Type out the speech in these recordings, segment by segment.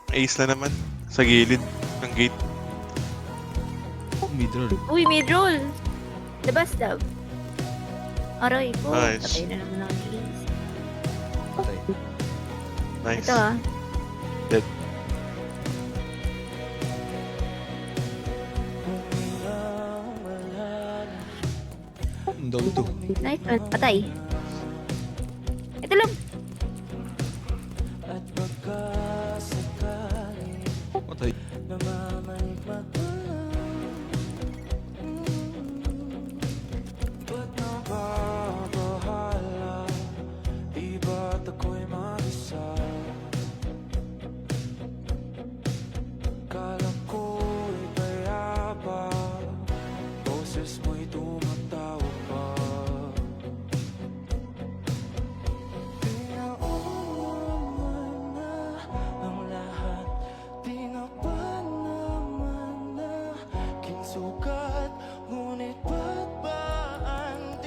Ace na naman. Sa gilid ng gate. Mid-roll. Uy, mid-roll. Labas daw. Aray ko. Nice. Patay na naman ang ace. Patay. Nice. Ito ah. Dead. Dog 2. Nice one. Patay. Ito lang. Patay.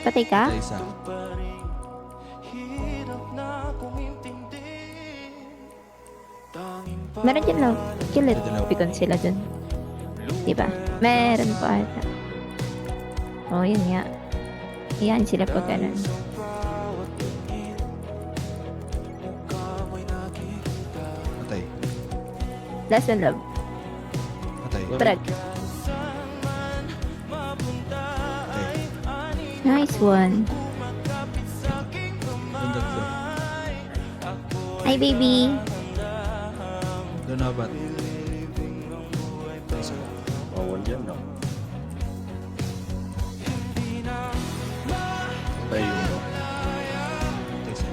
Patay ka? Patay isa. Meron dyan lang. Kill it. Dalawa. Pikon sila dun. Diba? Meron pa ata. Oh, yun nga. Yan sila pag ganun. Patay. Last one love. Patay. Brag. Patay. Nice one. Yung tatlo. Hi, baby. Doon na ba? Isa. Bawal yan, no? Patay yun. Patay isa.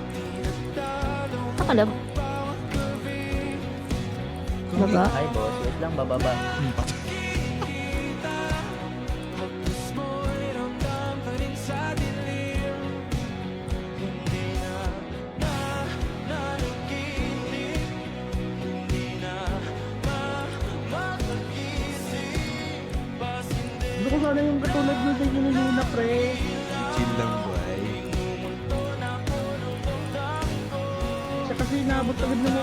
Ako love. Baba. Ay, boss. Wait lang, bababa. Patay. Gusto ko sana yung katulad nyo sa Yunina, pre. Chill lang, boy. Siya kasi inabot agad ng